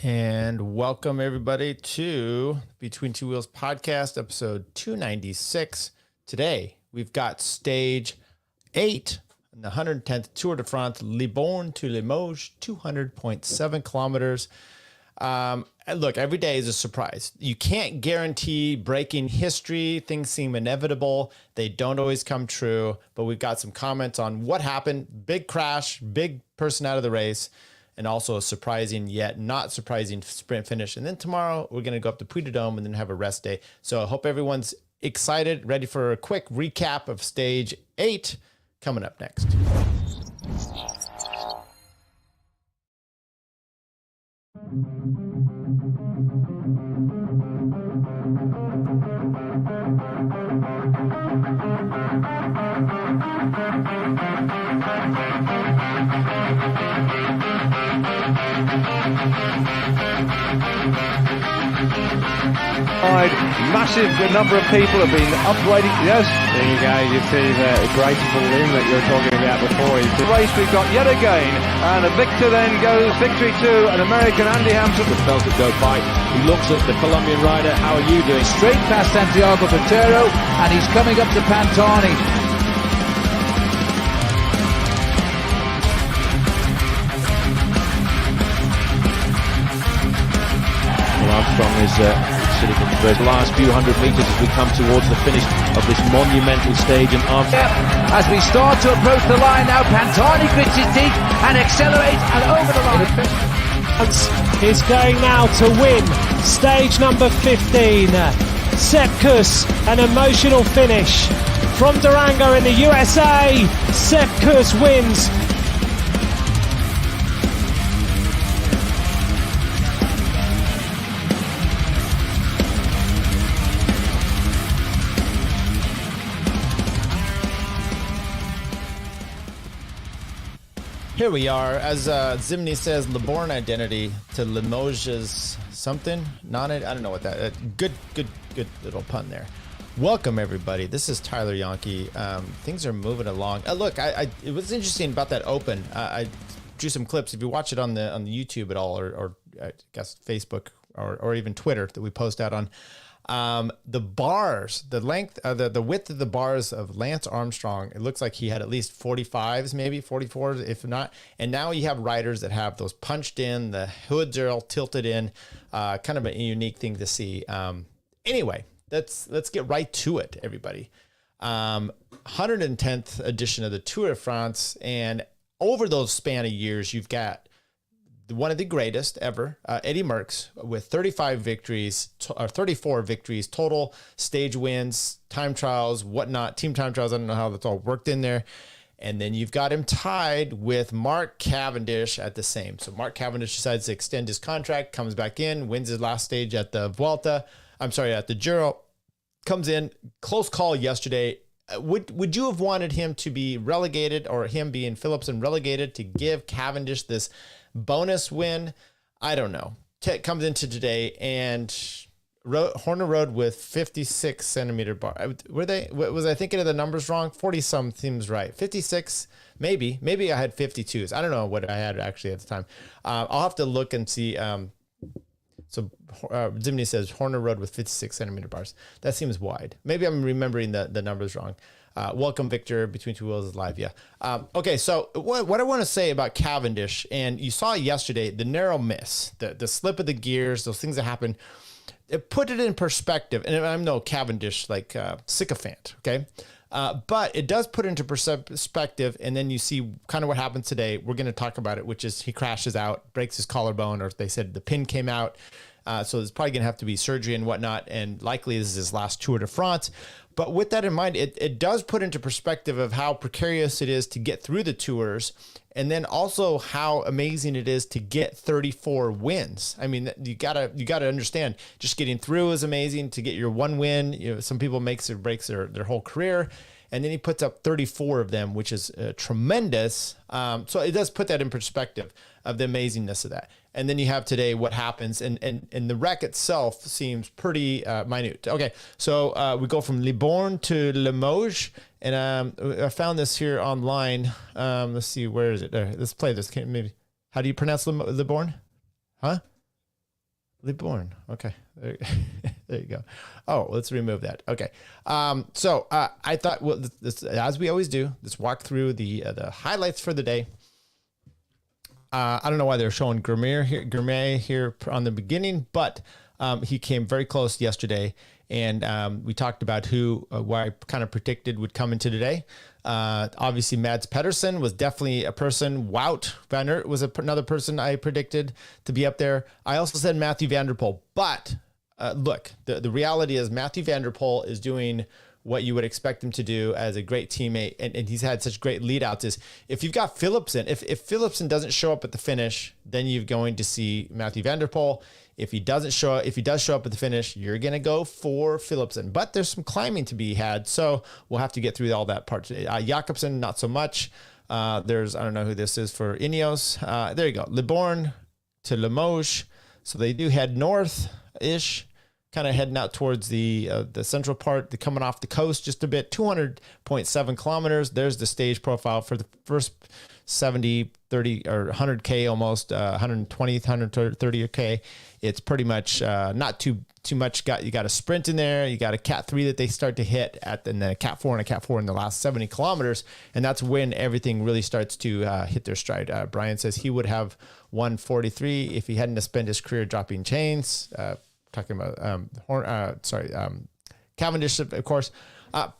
And welcome everybody to Between Two Wheels podcast, episode 296. Today, we've got stage 8 in the 110th Tour de France, Libourne to Limoges, 200.7 kilometers. Look, every day is a surprise. You can't guarantee breaking history. Things seem inevitable. They don't always come true, but we've got some comments on what happened. Big crash, big person out of the race, and also a surprising yet not surprising sprint finish. And then tomorrow we're going to go up to Puy de Dome and then have a rest day. So I hope everyone's excited, ready for a quick recap of stage 8 coming up next. Massive number of people have been upgrading. Yes, there you go. You see the graceful limb that you were talking about before. The race we've got yet again, and a victor then goes victory to an American, Andy Hampton. The felt it go by. He looks at the Colombian rider. How are you doing? Straight past Santiago Botero, and he's coming up to Pantani. Armstrong is sitting in the last few hundred meters as we come towards the finish of this monumental stage. And Armstrong, as we start to approach the line now, Pantani grits his teeth and accelerates and over the line. Is going now to win stage number 15. Sepp an emotional finish from Durango in the USA. Sepp wins. Here we are, as Zimny says, Libourne identity to Limoges something. I don't know what that. Good little pun there. Welcome everybody. This is Tyler Yonke. Things are moving along. Look, it was interesting about that Open. I drew some clips. If you watch it on the YouTube at all, or I guess Facebook or even Twitter that we post out on. The bars, the length, the width of the bars of Lance Armstrong, it looks like he had at least 45s, maybe 44s, if not. And now you have riders that have those punched in, the hoods are all tilted in, kind of a unique thing to see. Anyway, let's get right to it, everybody. 110th edition of the Tour de France, and over those span of years, you've got one of the greatest ever, Eddie Merckx, with 35 victories, or 34 victories total, stage wins, time trials, whatnot, team time trials. I don't know how that's all worked in there. And then you've got him tied with Mark Cavendish at the same. So Mark Cavendish decides to extend his contract, comes back in, wins his last stage at the Vuelta. At the Giro, comes in, close call yesterday. Would you have wanted him to be relegated, or him being Phillips and relegated, to give Cavendish this bonus win? I don't know. Comes into today and Horner rode with 56 centimeter bar. Was I thinking of the numbers wrong? 40 some seems right. 56, maybe I had 52s. I don't know what I had actually at the time. I'll have to look and see. So Zimny says Horner rode with 56 centimeter bars. That seems wide. Maybe I'm remembering the numbers wrong. Welcome, Victor. Between Two Wheels is live. Yeah. Okay. So what I want to say about Cavendish, and you saw yesterday, the narrow miss, the slip of the gears, those things that happen, it put it in perspective. And I'm no Cavendish sycophant. Okay. But it does put into perspective. And then you see kind of what happens today. We're going to talk about it, which is he crashes out, breaks his collarbone, or they said the pin came out. So there's probably going to have to be surgery and whatnot. And likely this is his last Tour de France. But with that in mind, it does put into perspective of how precarious it is to get through the tours, and then also how amazing it is to get 34 wins. I mean, you gotta understand, just getting through is amazing. To get your one win, some people makes or breaks their whole career, and then he puts up 34 of them, which is tremendous. So it does put that in perspective of the amazingness of that. And then you have today what happens, and the wreck itself seems pretty minute. Okay, so we go from Libourne to Limoges, and I found this here online. Let's see, where is it? Let's play this. Maybe. How do you pronounce Libourne? Huh? Libourne. Okay. There you go. Oh, let's remove that. Okay. So I thought, well, this, as we always do, let's walk through the highlights for the day. I don't know why they're showing Gourmet here on the beginning, but he came very close yesterday. And we talked about who I kind of predicted would come into today. Obviously, Mads Pedersen was definitely a person. Wout van Aert was another person I predicted to be up there. I also said Mathieu van der Poel. But look, the reality is Mathieu van der Poel is doing what you would expect him to do as a great teammate. And he's had such great lead outs. Is if you've got Philipsen, if Philipsen doesn't show up at the finish, then you're going to see Mathieu van der Poel. If he does show up at the finish, you're going to go for Philipsen. But there's some climbing to be had, so we'll have to get through all that part today. Jakobsen, not so much. I don't know who this is for Ineos. There you go. Libourne to Limoges. So they do head north-ish, kind of heading out towards the central part. They're coming off the coast just a bit, 200.7 kilometers. There's the stage profile for the first 70, 30, or 100K almost, 120, 130K. It's pretty much not too much. You got a sprint in there. You got a Cat 3 that they start to hit and then a Cat 4 and a Cat 4 in the last 70 kilometers. And that's when everything really starts to hit their stride. Brian says he would have 143 if he hadn't spent his career dropping chains. Talking about Cavendish, of course.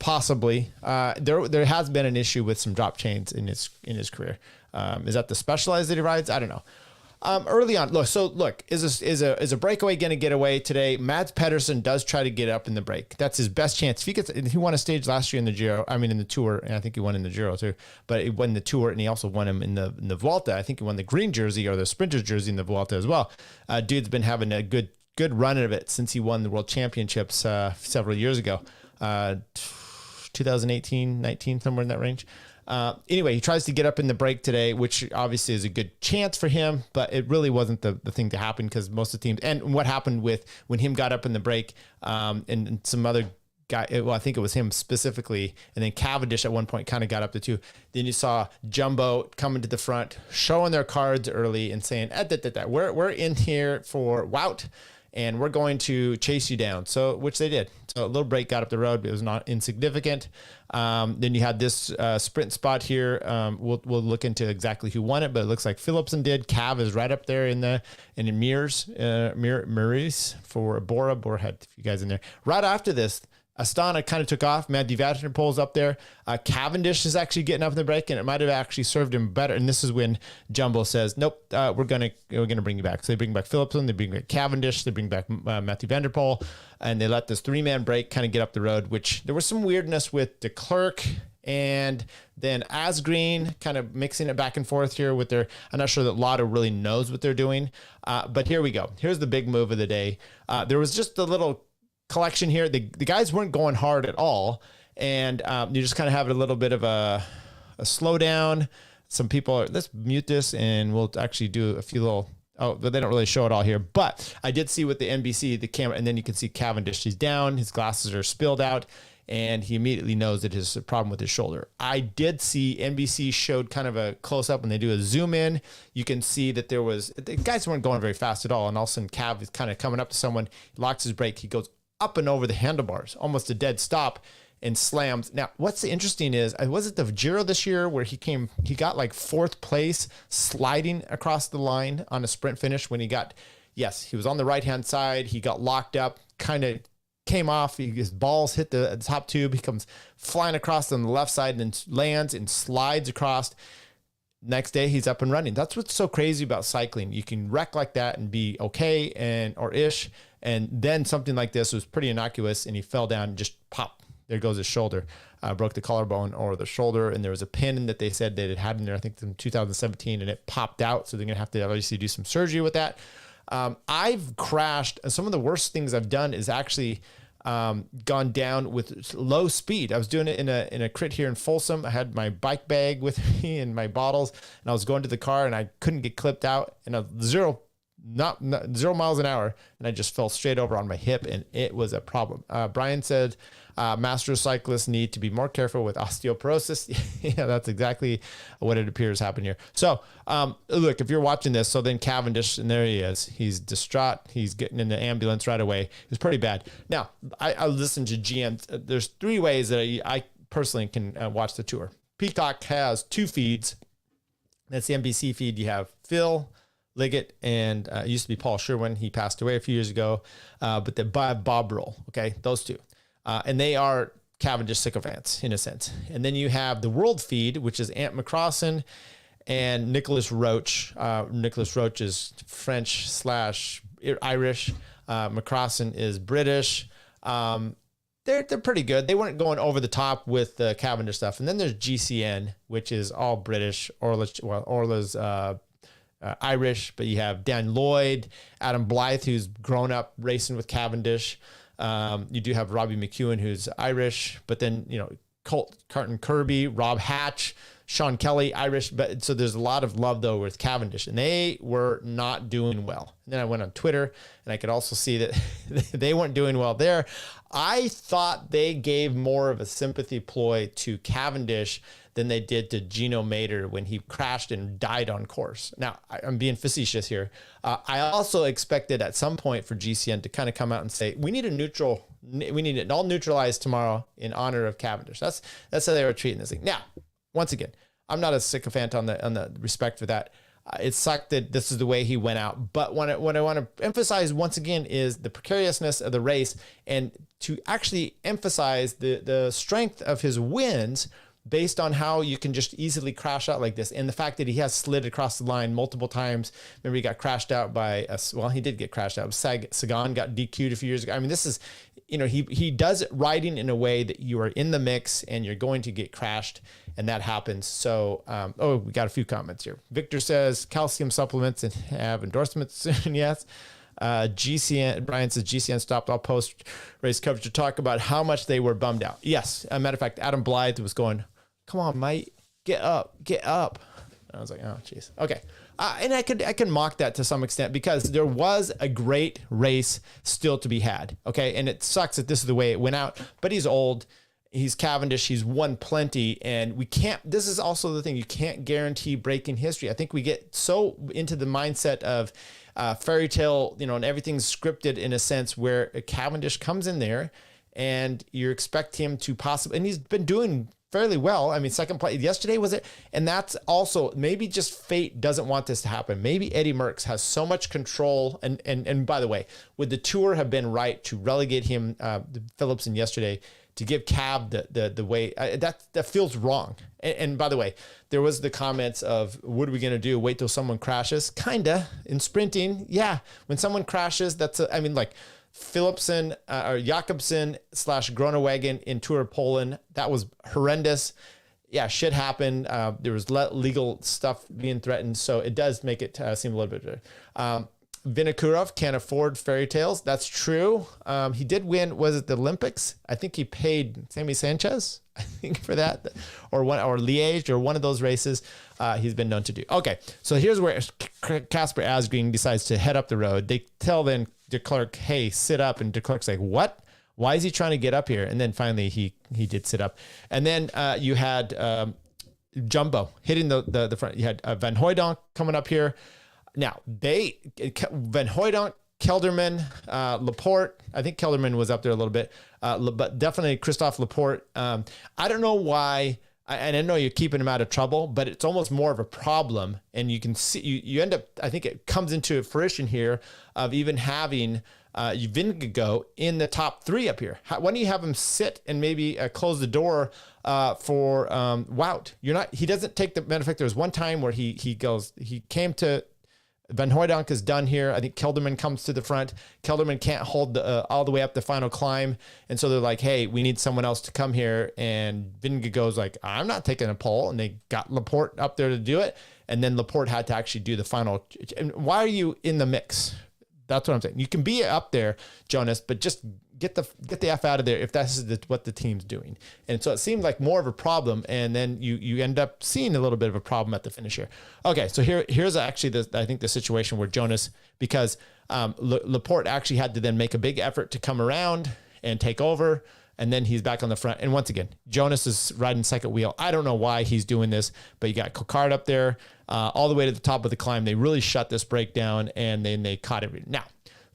Possibly. There has been an issue with some drop chains in his career. Is that the Specialized that he rides? I don't know. Early on, look, is a breakaway going to get away today? Mads Pedersen does try to get up in the break. That's his best chance. If he won a stage last year in the Giro, in the Tour, and I think he won in the Giro too, but he won the Tour and he also won him in the Vuelta. I think he won the green jersey or the sprinter's jersey in the Vuelta as well. Dude's been having a good run of it since he won the World Championships several years ago. 2018, 19, somewhere in that range. Anyway, he tries to get up in the break today, which obviously is a good chance for him, but it really wasn't the thing to happen because most of the teams, and what happened with when him got up in the break and some other guy, well, I think it was him specifically, and then Cavendish at one point kind of got up to two. Then you saw Jumbo coming to the front, showing their cards early and saying, we're in here for Wout, and we're going to chase you down. So, which they did. So a little break got up the road, but it was not insignificant. Then you had this sprint spot here. We'll look into exactly who won it, but it looks like Philipsen did. Cav is right up there in Mears for Bora Head, if you guys in there. Right after this, Astana kind of took off. Mathieu van der Poel's up there. Cavendish is actually getting up in the break, and it might have actually served him better. And this is when Jumbo says, "Nope, we're gonna bring you back." So they bring back Philipsen, they bring back Cavendish, they bring back Mathieu van der Poel, and they let this 3-man break kind of get up the road. Which there was some weirdness with de Klerk and then Asgreen kind of mixing it back and forth here with their. I'm not sure that Lotto really knows what they're doing, but here we go. Here's the big move of the day. There was just a little collection here. The guys weren't going hard at all, and you just kind of have a little bit of a slowdown. Some people are, let's mute this and we'll actually do a few little, but they don't really show it all here, but I did see with the NBC, the camera, and then you can see Cavendish, he's down, his glasses are spilled out, and he immediately knows that there's a problem with his shoulder. I did see NBC showed kind of a close up when they do a zoom in. You can see that the guys weren't going very fast at all, and all of a sudden Cav is kind of coming up to someone, he locks his brake, he goes up and over the handlebars, almost a dead stop, and slams. Now, what's interesting is, was it the Giro this year where he got like 4th place sliding across the line on a sprint finish when he was on the right-hand side, he got locked up, kind of came off, his balls hit the top tube, he comes flying across on the left side and lands and slides across. Next day, he's up and running. That's what's so crazy about cycling. You can wreck like that and be okay or ish. And then something like this was pretty innocuous, and he fell down and just pop. There goes his shoulder. Broke the collarbone or the shoulder, and there was a pin that they said that it had in there, I think in 2017, and it popped out. So they're going to have to obviously do some surgery with that. I've crashed. Some of the worst things I've done is actually gone down with low speed. I was doing it in a crit here in Folsom. I had my bike bag with me and my bottles, and I was going to the car and I couldn't get clipped out, and a 0 miles an hour, and I just fell straight over on my hip, and it was a problem. Brian said Master cyclists need to be more careful with osteoporosis. Yeah, that's exactly what it appears happened here. So look, if you're watching this, so then Cavendish, and there he is. He's distraught. He's getting in the ambulance right away. It's pretty bad. Now, I listened to GM. There's 3 ways that I personally can watch the Tour. Peacock has 2 feeds. That's the NBC feed. You have Phil Liggett and it used to be Paul Sherwin. He passed away a few years ago. But the Bob Roll, okay, those 2. And they are Cavendish sycophants in a sense. And then you have the World feed, which is Ant McCrossan and Nicholas Roach. Nicholas Roach is French/Irish. McCrossan is British. They're pretty good. They weren't going over the top with the Cavendish stuff. And then there's GCN, which is all British. Orla's Irish, but you have Dan Lloyd, Adam Blythe, who's grown up racing with Cavendish. You do have Robbie McEwen, who's Irish, but then, Colt Carton Kirby, Rob Hatch, Sean Kelly, Irish. But so there's a lot of love though with Cavendish, and they were not doing well. And then I went on Twitter and I could also see that they weren't doing well there. I thought they gave more of a sympathy ploy to Cavendish than they did to Gino Mater when he crashed and died on course. Now, I'm being facetious here. I also expected at some point for GCN to kind of come out and say, we need it all neutralized tomorrow in honor of Cavendish. That's how they were treating this thing. Now, once again, I'm not a sycophant on the respect for that. It sucked that this is the way he went out. But what I want to emphasize once again is the precariousness of the race, and to actually emphasize the strength of his wins based on how you can just easily crash out like this. And the fact that he has slid across the line multiple times. Remember, he got crashed out by he did get crashed out. Sagan got DQ'd a few years ago. I mean, this is, he does it riding in a way that you are in the mix and you're going to get crashed, and that happens. So, we got a few comments here. Victor says calcium supplements and have endorsements soon. Yes. GCN, Brian says GCN stopped all post race coverage to talk about how much they were bummed out. Yes. As a matter of fact, Adam Blythe was going, come on, mate, get up. And I was like, oh, geez. Okay. And I can mock that to some extent because there was a great race still to be had. Okay. And it sucks that this is the way it went out, but he's old. He's Cavendish. He's won plenty. And this is also the thing. You can't guarantee breaking history. I think we get so into the mindset of fairy tale, and everything's scripted in a sense where Cavendish comes in there and you expect him to possibly, and he's been doing fairly well. I mean, second place yesterday was it? And that's also maybe just fate doesn't want this to happen. Maybe Eddie Merckx has so much control. And by the way, would the Tour have been right to relegate him, Philipsen yesterday, to give Cav the way that feels wrong. And by the way, there was the comments of, what are we going to do? Wait till someone crashes? Kinda in sprinting. Yeah. When someone crashes, like Philipsen or Jakobsen / Groenewegen in Tour of Poland. That was horrendous. Yeah. Shit happened. There was legal stuff being threatened. So it does make it seem a little bit better. Vinokurov can't afford fairy tales. That's true. He did win. Was it the Olympics? I think he paid Sammy Sanchez, I think, for that, or Liège, or one of those races. He's been known to do. Okay, so here's where Casper Asgreen decides to head up the road. They tell then de Klerk, "Hey, sit up," and de Klerk's like, "What? Why is he trying to get up here?" And then finally he did sit up. And then you had Jumbo hitting the front. You had Van Hooydonk coming up here. Now, Van Hooydonk, Kelderman, Laporte. I think Kelderman was up there a little bit, but definitely Christophe Laporte. I don't know why, and I know you're keeping him out of trouble, but it's almost more of a problem. And you can see, you end up, I think it comes into fruition here of even having Vingegaard in the top 3 up here. Why don't you have him sit and maybe close the door for Wout? He doesn't take the, matter of fact, there was one time where he came to, Van Hooydonk is done here. I think Kelderman comes to the front. Kelderman can't hold all the way up the final climb. And so they're like, hey, we need someone else to come here. And Vingegaard's like, I'm not taking a pole. And they got Laporte up there to do it. And then Laporte had to actually do the final. And why are you in the mix? That's what I'm saying. You can be up there, Jonas, but just get the F out of there if that's what the team's doing. And so it seemed like more of a problem, and then you end up seeing a little bit of a problem at the finish here. Okay, so here's actually I think the situation where Jonas, because Laporte actually had to then make a big effort to come around and take over, and then he's back on the front. And once again, Jonas is riding second wheel. I don't know why he's doing this, but you got Coquard up there all the way to the top of the climb. They really shut this break down, and then they caught it. Now,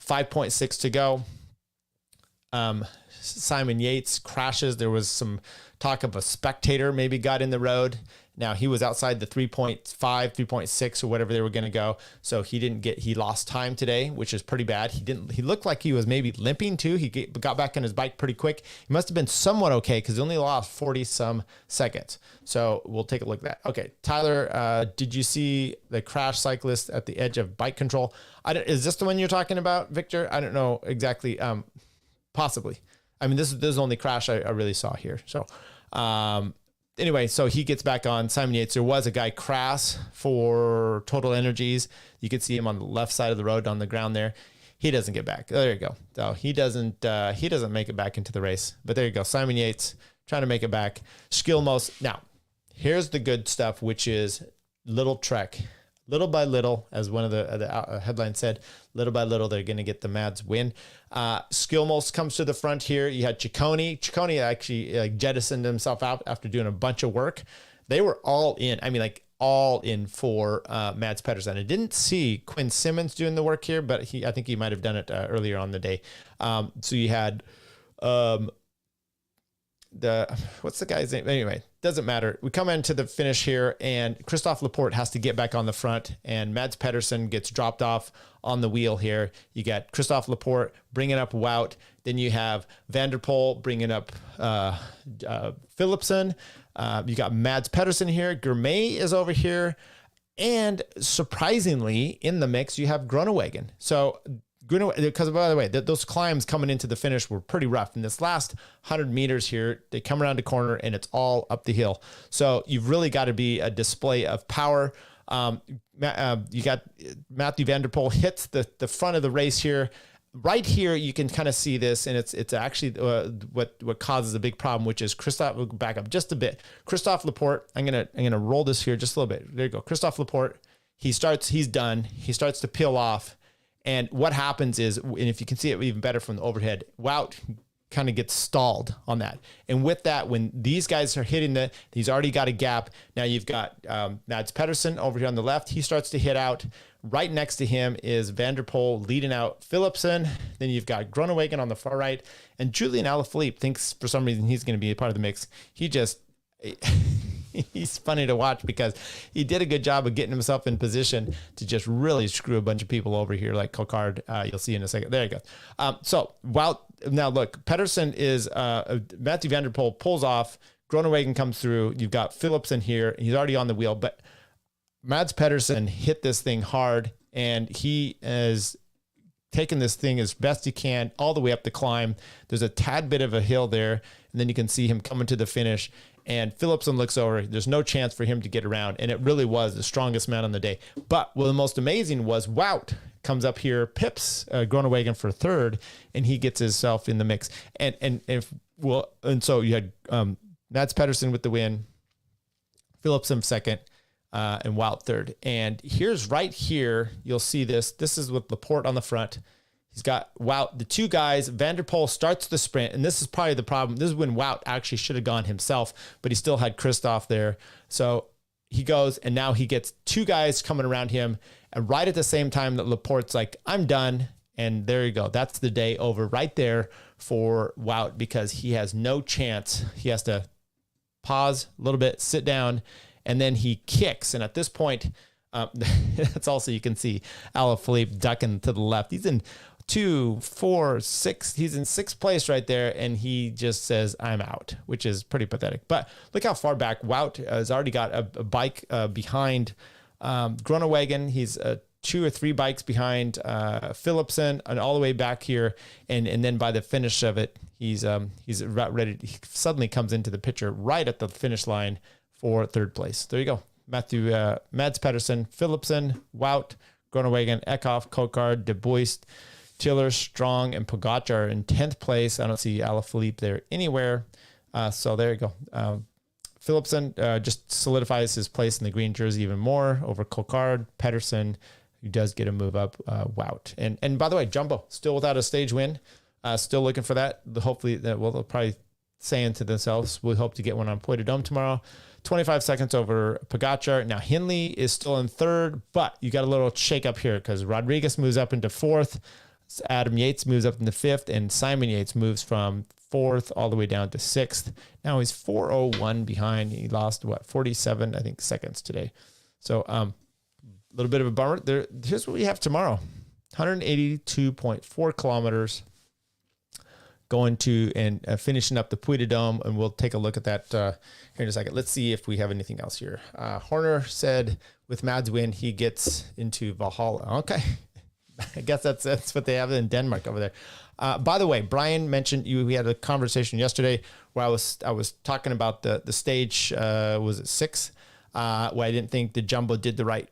5.6 to go. Simon Yates crashes. There was some talk of a spectator maybe got in the road. Now he was outside the 3.5, 3.6 or whatever they were going to go. So he lost time today, which is pretty bad. He looked like he was maybe limping too. He got back on his bike pretty quick. He must've been somewhat okay, because he only lost 40 some seconds. So we'll take a look at that. Okay. Tyler, did you see the crash cyclist at the edge of bike control? Is this the one you're talking about, Victor? I don't know exactly. Possibly. I mean, this is the only crash I really saw here. So, anyway, so he gets back on Simon Yates. There was a guy crash for Total Energies. You could see him on the left side of the road on the ground there. He doesn't get back. There you go. So he doesn't make it back into the race. But there you go. Simon Yates trying to make it back. Skillmost. Now, here's the good stuff, which is little trek. Little by little, as one of the headlines said, little by little, they're going to get the Mads win. Skillmost comes to the front here. You had Ciccone. Ciccone actually jettisoned himself out after doing a bunch of work. They were all in. I mean, like all in for Mads Pedersen. I didn't see Quinn Simmons doing the work here, but I think he might have done it earlier on the day. So you had what's the guy's name? Anyway, doesn't matter. We come into the finish here, and Christophe Laporte has to get back on the front, and Mads Pedersen gets dropped off on the wheel here. You got Christophe Laporte bringing up Wout. Then you have Van der Poel bringing up Philipsen. You got Mads Pedersen here. Gourmet is over here. And surprisingly, in the mix, you have Groenewegen. So because by the way, those climbs coming into the finish were pretty rough. In this last 100 meters here, they come around the corner and it's all up the hill. So you've really got to be a display of power. You got Mathieu Van der Poel hits the front of the race here. Right here, you can kind of see this, and it's actually what causes a big problem, which is Christophe. We'll back up just a bit. Christophe Laporte. I'm gonna roll this here just a little bit. There you go. Christophe Laporte. He's done. He starts to peel off. And what happens is, and if you can see it even better from the overhead, Wout kind of gets stalled on that. And with that, when these guys are hitting he's already got a gap. Now you've got Mads Pedersen over here on the left. He starts to hit out. Right next to him is Van der Poel leading out Philipsen. Then you've got Groenewegen on the far right. And Julian Alaphilippe thinks for some reason he's going to be a part of the mix. He's funny to watch because he did a good job of getting himself in position to just really screw a bunch of people over here, like Coquard. You'll see in a second. There you go. So Wout, now look, Pedersen is Mathieu Van der Poel pulls off. Groenewegen comes through. You've got Philipsen here. He's already on the wheel, but Mads Pedersen hit this thing hard, and he is taking this thing as best he can all the way up the climb. There's a tad bit of a hill there, and then you can see him coming to the finish. And Philipsen looks over. There's no chance for him to get around. And it really was the strongest man on the day. But what the most amazing was Wout comes up here, pips Groenewegen for third, and he gets himself in the mix. And so you had Mads Pedersen with the win, Philipsen second, and Wout third. And right here, you'll see this. This is with Laporte on the front. He's got Wout, the two guys. Van der Poel starts the sprint, and this is probably the problem. This is when Wout actually should have gone himself, but he still had Christophe there. So he goes, and now he gets two guys coming around him, and right at the same time that Laporte's like, I'm done, and there you go. That's the day over right there for Wout because he has no chance. He has to pause a little bit, sit down, and then he kicks. And at this point, that's also, you can see Alaphilippe ducking to the left. He's in 2, 4, 6. He's in sixth place right there, and he just says, I'm out, which is pretty pathetic. But look how far back Wout has already got a bike behind Groenewegen. He's 2 or 3 bikes behind Philipsen, and all the way back here. And then by the finish of it, he's ready. He suddenly comes into the picture right at the finish line for third place. There you go. Mads Pedersen, Philipsen, Wout, Groenewegen, Eckhoff, Coquard, De Boist, Tiller, Strong, and Pogacar in 10th place. I don't see Alaphilippe there anywhere. So there you go. Philipsen just solidifies his place in the green jersey even more over Coquard. Pedersen, who does get a move up, Wout. And by the way, Jumbo still without a stage win. Still looking for that. Hopefully they'll probably saying to themselves, we hope to get one on Puy de Dome tomorrow. 25 seconds over Pogacar. Now, Hindley is still in third, but you got a little shake up here because Rodriguez moves up into fourth. Adam Yates moves up into fifth, and Simon Yates moves from fourth all the way down to sixth. Now he's 4:01 behind. He lost 47, I think, seconds today. So a little bit of a bummer. Here's what we have tomorrow: 182.4 kilometers going to and finishing up the Puy de Dome, and we'll take a look at that here in a second. Let's see if we have anything else here. Horner said with Mads win, he gets into Valhalla. Okay. I guess that's what they have in Denmark over there. By the way, Brian mentioned we had a conversation yesterday where I was talking about the stage, was it 6? Where I didn't think the Jumbo did the right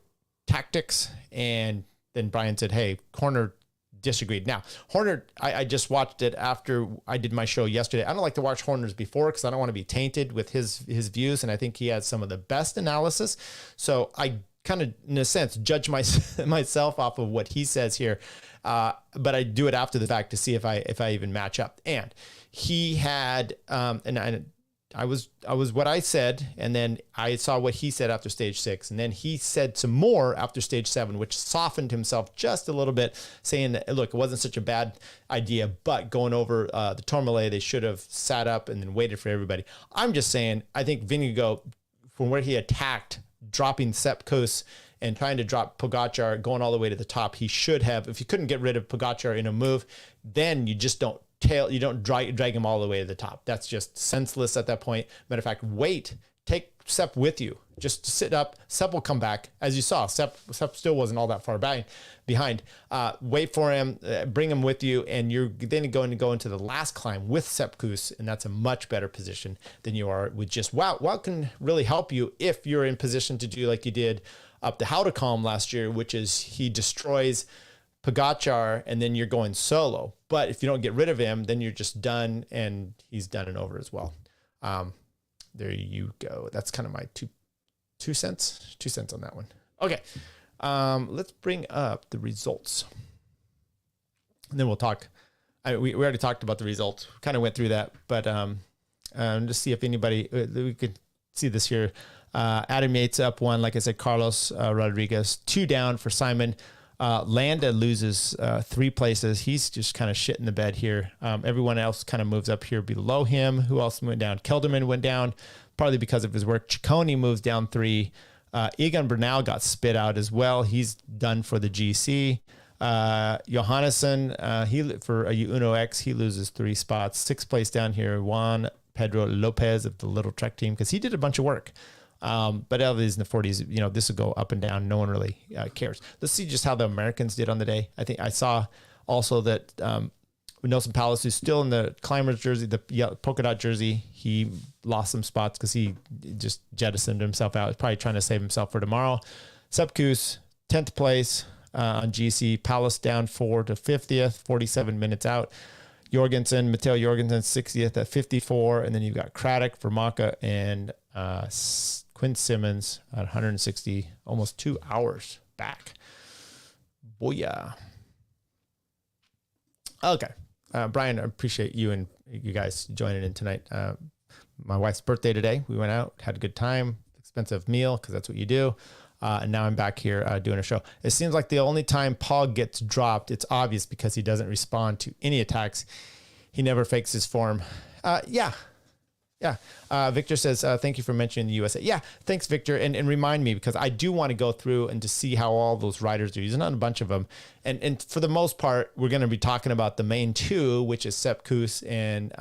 tactics. And then Brian said, hey, Horner disagreed. Now, Horner, I just watched it after I did my show yesterday. I don't like to watch Horner's before because I don't want to be tainted with his views. And I think he has some of the best analysis. So I kind of, in a sense, judge myself off of what he says here. But I do it after the fact to see if I even match up. And he had, I was what I said, and then I saw what he said after stage 6, and then he said some more after stage 7, which softened himself just a little bit, saying that, look, it wasn't such a bad idea, but going over the Tourmalet, they should have sat up and then waited for everybody. I'm just saying, I think Vingegaard, from where he attacked, dropping Sepp Kuss and trying to drop Pogacar, going all the way to the top, he should have, if you couldn't get rid of Pogacar in a move, then you just don't drag him all the way to the top. That's just senseless at that point. Matter of fact, wait, take Sepp with you. Just sit up. Sepp will come back. As you saw, Sepp still wasn't all that far behind. Wait for him, bring him with you, and you're then going to go into the last climb with Sepp Kuss, and that's a much better position than you are with just Wout. Wout can really help you if you're in position to do like you did up the Houdekolm last year, which is he destroys Pogacar, and then you're going solo. But if you don't get rid of him, then you're just done, and he's done and over as well. There you go. That's kind of my two cents on that one. Okay. Let's bring up the results, and then we'll talk. We already talked about the results. Kind of went through that, but just see if anybody we could see this here. Adam Yates up 1, like I said. Carlos Rodriguez 2 down for Simon. Landa loses 3 places. He's just kind of shit in the bed here. Everyone else kind of moves up here below him. Who else went down? Kelderman went down, partly because of his work. Ciccone moves down 3. Egan Bernal got spit out as well. He's done for the GC. Johannesson, he for a Uno X, he loses 3 spots. 6th place down here, Juan Pedro Lopez of the Little Trek team, because he did a bunch of work. But Elvis in the 40s, this will go up and down. No one really cares. Let's see just how the Americans did on the day. I think I saw also that Nelson Palace, who's still in the climber's jersey, the polka dot jersey, he lost some spots because he just jettisoned himself out. He's probably trying to save himself for tomorrow. Sepp Kuss, 10th place on GC. Palace down 4 to 50th, 47 minutes out. Matteo Jorgensen, 60th at 54. And then you've got Craddock, Vermaaka, and Quinn Simmons at 160, almost 2 hours back. Booyah. Okay. Brian, I appreciate you and you guys joining in tonight. My wife's birthday today. We went out, had a good time, expensive meal, because that's what you do. And now I'm back here doing a show. It seems like the only time Paul gets dropped, it's obvious because he doesn't respond to any attacks. He never fakes his form. Yeah. Victor says, thank you for mentioning the USA. Yeah, thanks, Victor. And remind me, because I do want to go through and to see how all those riders are using on a bunch of them. And for the most part, we're going to be talking about the main 2, which is Sepp Kuss and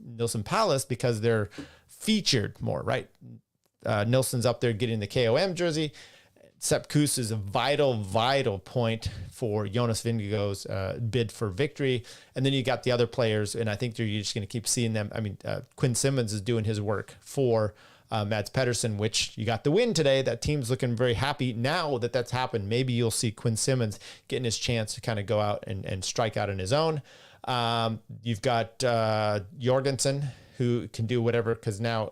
Nelson Palace, because they're featured more, right? Nilsson's up there getting the KOM jersey. Sepp Kuss is a vital point for Jonas Vingegaard's bid for victory. And then you got the other players, and I think you're just going to keep seeing them. I mean, Quinn Simmons is doing his work for Mads Pedersen, which you got the win today. That team's looking very happy. Now that that's happened, maybe you'll see Quinn Simmons getting his chance to kind of go out and strike out on his own. You've got Jorgensen who can do whatever, because now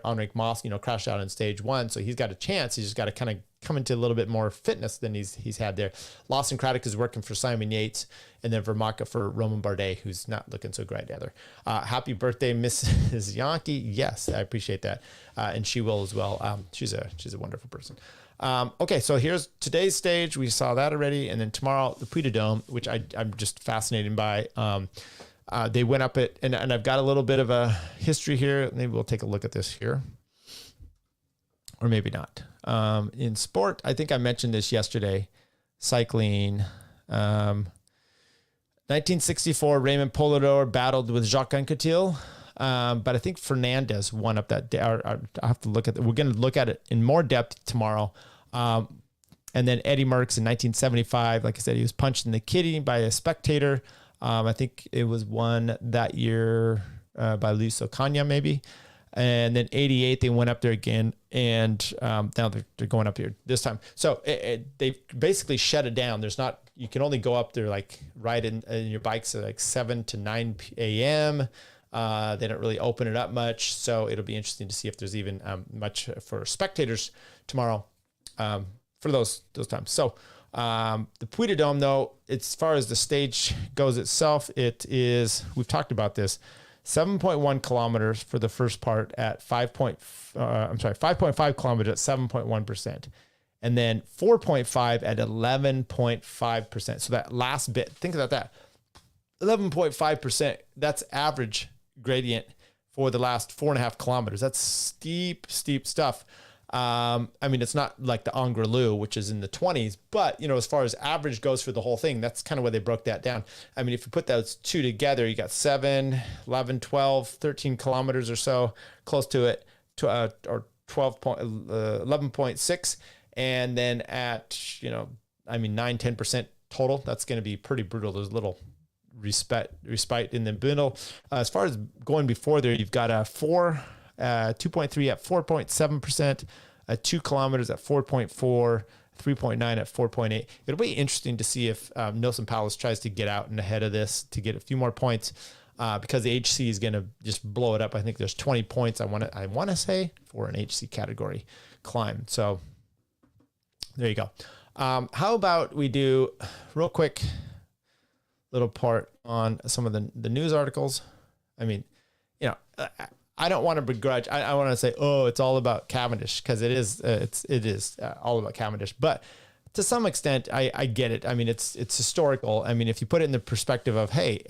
Enric Mas, crashed out in stage 1, so he's got a chance. He's just got to kind of come into a little bit more fitness than he's had there. Lawson Craddock is working for Simon Yates, and then Vermaca for Roman Bardet, who's not looking so great either. Happy birthday, Mrs. Yankee. Yes, I appreciate that, and she will as well. She's a wonderful person. Okay, so here's today's stage. We saw that already, and then tomorrow the Puy de Dome, which I'm just fascinated by. They went up it, and I've got a little bit of a history here. Maybe we'll take a look at this here, or maybe not. In sport, I think I mentioned this yesterday. Cycling, 1964, Raymond Poulidor battled with Jacques Anquetil, but I think Fernandez won up that day. I have to look at it. We're going to look at it in more depth tomorrow. And then Eddie Merckx in 1975, like I said, he was punched in the kidney by a spectator. I think it was won that year by Luis Ocaña, maybe. And then 88, they went up there again, and now they're going up here this time. So they basically shut it down. There's not, you can only go up there like ride in your bikes at like 7 to 9 a.m. They don't really open it up much. So it'll be interesting to see if there's even much for spectators tomorrow for those times. So the Puy de Dome, though, as far as the stage goes itself, it is, we've talked about this, 7.1 kilometers for the first part at 5.5 kilometers at 7.1%. And then 4.5 at 11.5%. So that last bit, think about that. 11.5%, that's average gradient for the last 4.5 kilometers. That's steep stuff. I mean, it's not like the Angliru, which is in the 20s, but, as far as average goes for the whole thing, that's kind of where they broke that down. I mean, if you put those two together, you got 7, 11, 12, 13 kilometers or so, close to it, or 11.6. And then at, 9, 10% total, that's going to be pretty brutal. There's a little respite in the middle. As far as going before there, you've got a 2.3 at 4.7%, 2 kilometers at 4.4, 3.9 at 4.8. It'll be interesting to see if Nelson Powell tries to get out and ahead of this to get a few more points, because the HC is going to just blow it up. I think there's 20 points I want to say for an HC category climb. So there you go. How about we do real quick little part on some of the news articles. I mean, I don't want to begrudge. I want to say, it's all about Cavendish, because it is all about Cavendish. But to some extent, I get it. I mean, it's historical. I mean, if you put it in the perspective of, hey,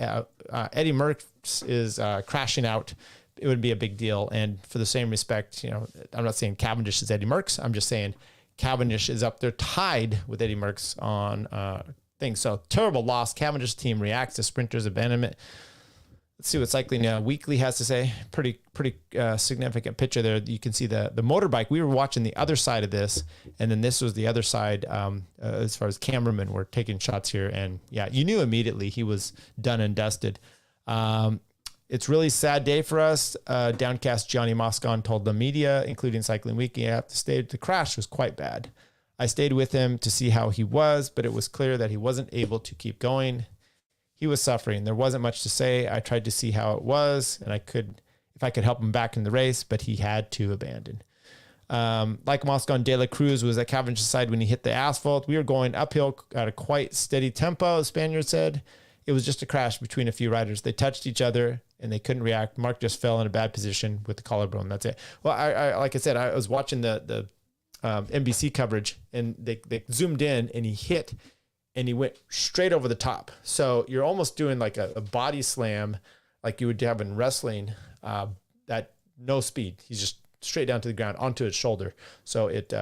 Eddie Merckx is crashing out, it would be a big deal. And for the same respect, I'm not saying Cavendish is Eddie Merckx. I'm just saying Cavendish is up there tied with Eddie Merckx on things. So terrible loss. Cavendish team reacts to sprinters' abandonment. Let's see what Cycling Weekly has to say. Pretty significant picture there. You can see the motorbike. We were watching the other side of this, and then this was the other side as far as cameramen were taking shots here. And yeah, you knew immediately he was done and dusted. It's really sad day for us. Downcast Johnny Moscon told the media, including Cycling Weekly, I have to stay. The crash was quite bad. I stayed with him to see how he was, but it was clear that he wasn't able to keep going. He was suffering. There wasn't much to say. I tried to see how it was, and if I could help him back in the race, but he had to abandon. Like Moscon, De La Cruz was at Cavendish's side when he hit the asphalt. We were going uphill at a quite steady tempo, the Spaniard said. It was just a crash between a few riders. They touched each other, and they couldn't react. Mark just fell in a bad position with the collarbone. That's it. Well, I like I said, I was watching the NBC coverage, and they zoomed in, and he hit, and he went straight over the top. So you're almost doing like a body slam like you would have in wrestling, at no speed. He's just straight down to the ground onto his shoulder. So it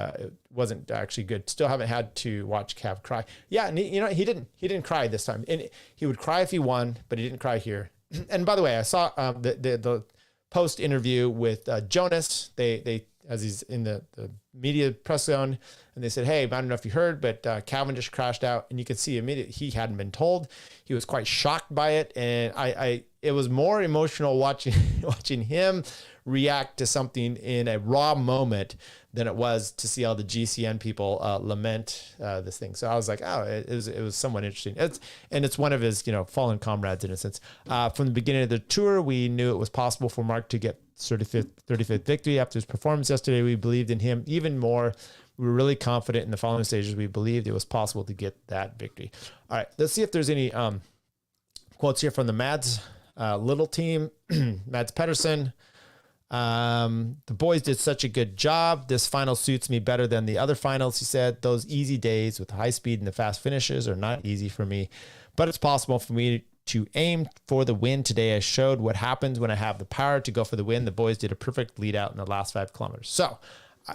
wasn't actually good. Still haven't had to watch Cav cry. Yeah, and he didn't cry this time. And he would cry if he won, but he didn't cry here. And by the way, I saw the post interview with Jonas. They as he's in the media press zone, and they said, hey, I don't know if you heard, but Cavendish crashed out, and you could see immediately he hadn't been told. He was quite shocked by it, and it was more emotional watching him react to something in a raw moment than it was to see all the GCN people lament this thing. So I was like, oh, it was somewhat interesting. It's one of his, fallen comrades in a sense. From the beginning of the tour, we knew it was possible for Mark to get 35th victory after his performance yesterday. We believed in him even more. We were really confident in the following stages. We believed it was possible to get that victory. All right, let's see if there's any quotes here from the Mads little team. Mads Pedersen. The boys did such a good job. This final suits me better than the other finals, he said. Those easy days with high speed and the fast finishes are not easy for me, but it's possible for me to aim for the win today. I showed what happens when I have the power to go for the win. The boys did a perfect lead out in the last 5 kilometers. So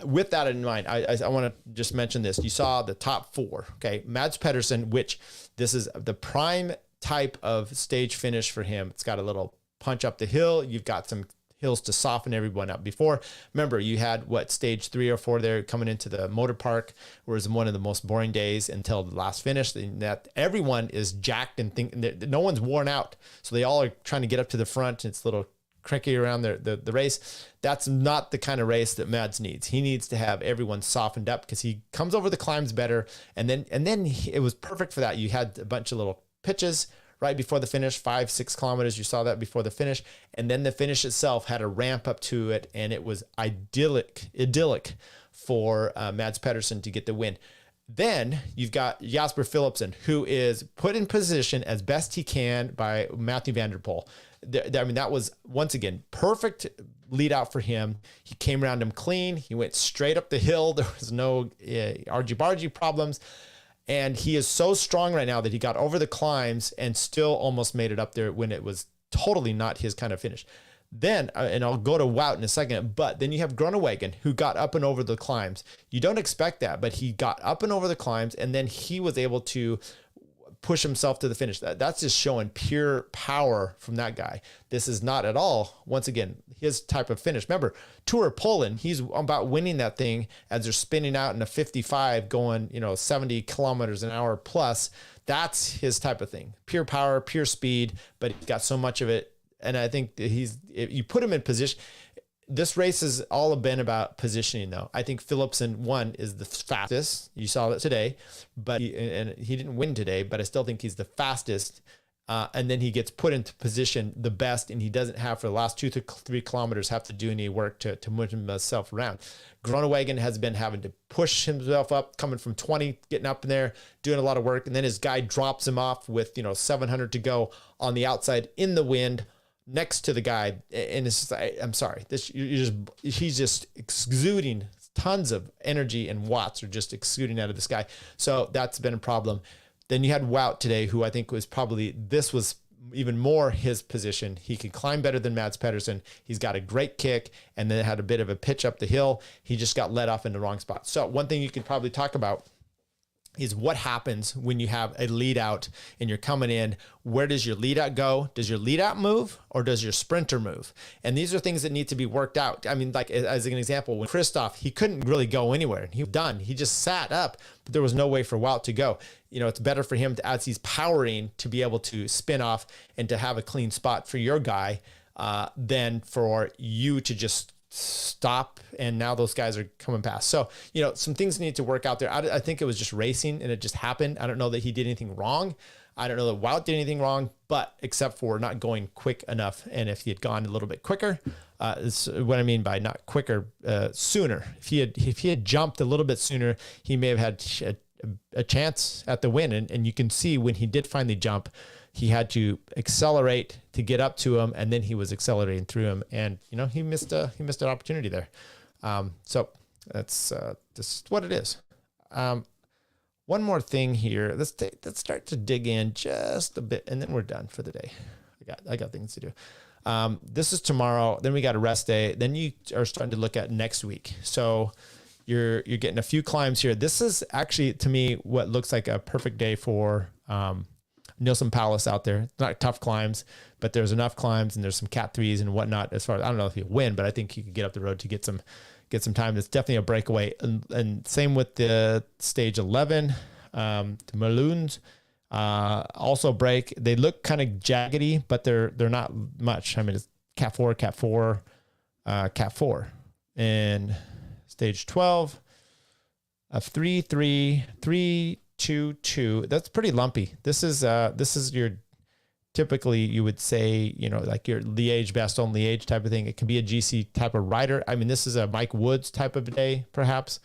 with that in mind, I want to just mention this. You saw the top 4, okay? Mads Pedersen, which this is the prime type of stage finish for him. It's got a little punch up the hill. You've got some hills to soften everyone up. Before, remember, you had stage 3 or 4 there coming into the motor park, where it was one of the most boring days until the last finish. That everyone is jacked and no one's worn out, so they all are trying to get up to the front. It's a little cranky around the race. That's not the kind of race that Mads needs. He needs to have everyone softened up because he comes over the climbs better, and then it was perfect for that. You had a bunch of little pitches right before the finish, 5-6 kilometers. You saw that before the finish. And then the finish itself had a ramp up to it, and it was idyllic for Mads Pedersen to get the win. Then you've got Jasper Philipsen, who is put in position as best he can by Matthew van der Poel. I mean, that was, once again, perfect lead out for him. He came around him clean. He went straight up the hill. There was no argy-bargy problems. And he is so strong right now that he got over the climbs and still almost made it up there when it was totally not his kind of finish. Then, and I'll go to Wout in a second, but then you have Groenewegen, who got up and over the climbs. You don't expect that, but he got up and over the climbs, and then he was able to push himself to the finish. That's just showing pure power from that guy. This is not at all, once again, his type of finish. Remember, Tour Poland, he's about winning that thing as they're spinning out in a 55 going, 70 kilometers an hour plus. That's his type of thing. Pure power, pure speed, but he's got so much of it. And I think that if you put him in position, this race has all been about positioning, though. I think Philipsen, one, is the fastest. You saw that today, but he didn't win today, but I still think he's the fastest. And then he gets put into position the best, and he doesn't have, for the last 2 to 3 kilometers, have to do any work to move himself around. Groenewegen has been having to push himself up, coming from 20, getting up in there, doing a lot of work, and then his guy drops him off with 700 to go on the outside in the wind, next to the guy, and it's just, I'm sorry, he's just exuding tons of energy, and watts are just exuding out of this guy. So that's been a problem. Then you had Wout today, who I think this was even more his position. He could climb better than Mads Pedersen. He's got a great kick, and then had a bit of a pitch up the hill. He just got let off in the wrong spot. So one thing you could probably talk about is what happens when you have a lead out and you're coming in. Where does your lead out go? Does your lead out move, or does your sprinter move? And these are things that need to be worked out. I mean, like as an example, when Christoph, he couldn't really go anywhere. He was done. He just sat up, but there was no way for Wout to go. It's better for him to, as he's powering, to be able to spin off and to have a clean spot for your guy than for you to just stop, and now those guys are coming past. So, some things need to work out there. I think it was just racing, and it just happened. I don't know that he did anything wrong. I don't know that Wout did anything wrong, but except for not going quick enough. And if he had gone a little bit quicker, is what I mean by not quicker, sooner. If he had jumped a little bit sooner, he may have had a chance at the win. And you can see when he did finally jump, he had to accelerate to get up to him, and then he was accelerating through him, and he missed an opportunity there. So that's just what it is. One more thing here. Let's start to dig in just a bit, and then we're done for the day. I got things to do. This is tomorrow. Then we got a rest day. Then you are starting to look at next week. So you're getting a few climbs here. This is actually, to me, what looks like a perfect day for Nielsen Palace out there. It's not tough climbs, but there's enough climbs, and there's some Cat 3s and whatnot. As far as, I don't know if he'll win, but I think he could get up the road to get some time. It's definitely a breakaway. And same with the stage 11, the Meloons also break. They look kind of jaggedy, but they're not much. I mean, it's Cat 4, Cat 4, Cat 4, and stage 12 of 3-3-3-2-2. That's pretty lumpy. This is your, typically you would say, like your Liège, Bastogne Liège type of thing. It can be a GC type of rider. I mean, this is a Mike Woods type of day, perhaps.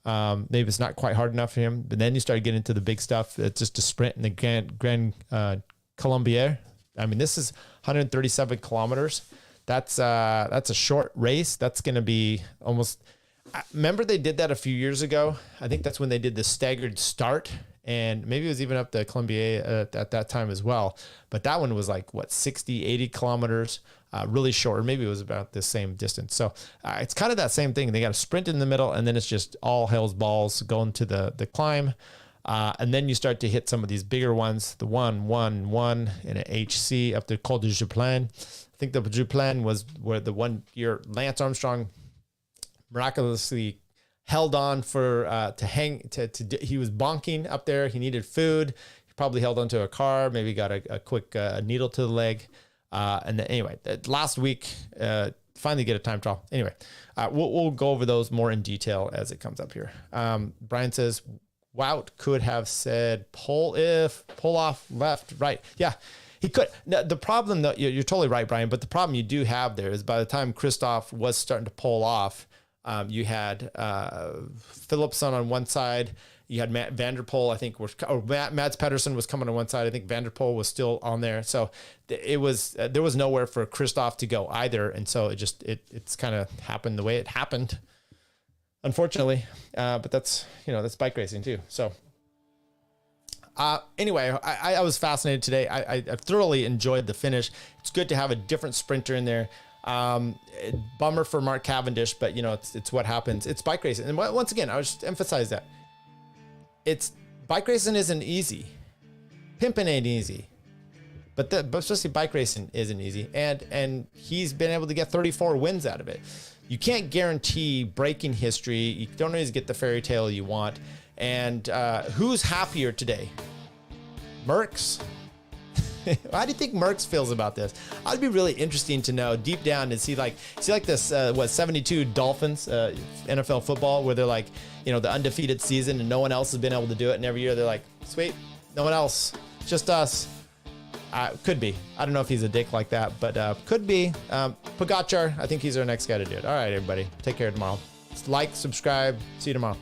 Maybe it's not quite hard enough for him, but then you start getting into the big stuff. It's just a sprint in the Grand Colombier. I mean, this is 137 kilometers. That's a short race. That's going to be almost, remember they did that a few years ago. I think that's when they did the staggered start, and maybe it was even up the Colombier at that time as well. But that one was like, 60, 80 kilometers, really short. Or maybe it was about the same distance. So it's kind of that same thing. They got a sprint in the middle, and then it's just all hell's balls going to the climb. And then you start to hit some of these bigger ones, the 1-1-1 in an HC up the Col de Jouplan. I think the Jouplan was where the 1 year Lance Armstrong miraculously held on for he was bonking up there. He needed food. He probably held onto a car, maybe got a quick needle to the leg. And then anyway, last week, finally get a time trial. Anyway, we'll go over those more in detail as it comes up here. Brian says, Wout could have said pull off left, right. Yeah, he could. Now, the problem, though, you're totally right, Brian, but the problem you do have there is by the time Christoph was starting to pull off, you had Philipson on one side, you had Matt Vanderpoel, I think, Mads Pedersen was coming on one side. I think Vanderpoel was still on there. So it was there was nowhere for Christoph to go either, and so it's kind of happened the way it happened, unfortunately. But that's bike racing too. So anyway, I was fascinated today. I thoroughly enjoyed the finish. It's good to have a different sprinter in there. Bummer for Mark Cavendish, but it's what happens. It's bike racing, and once again, I would just emphasize that bike racing isn't easy. Pimping ain't easy, but especially bike racing isn't easy. And he's been able to get 34 wins out of it. You can't guarantee breaking history. You don't always get the fairy tale you want. And who's happier today? Merckx? How do you think Merckx feels about this? I'd be really interesting to know deep down and see this 72 Dolphins NFL football, where they're like, the undefeated season and no one else has been able to do it, and every year they're like, sweet, no one else, just us. Could be. I don't know if he's a dick like that, but could be. Pogacar, I think he's our next guy to do it. All right, everybody, take care tomorrow. Like, subscribe, see you tomorrow.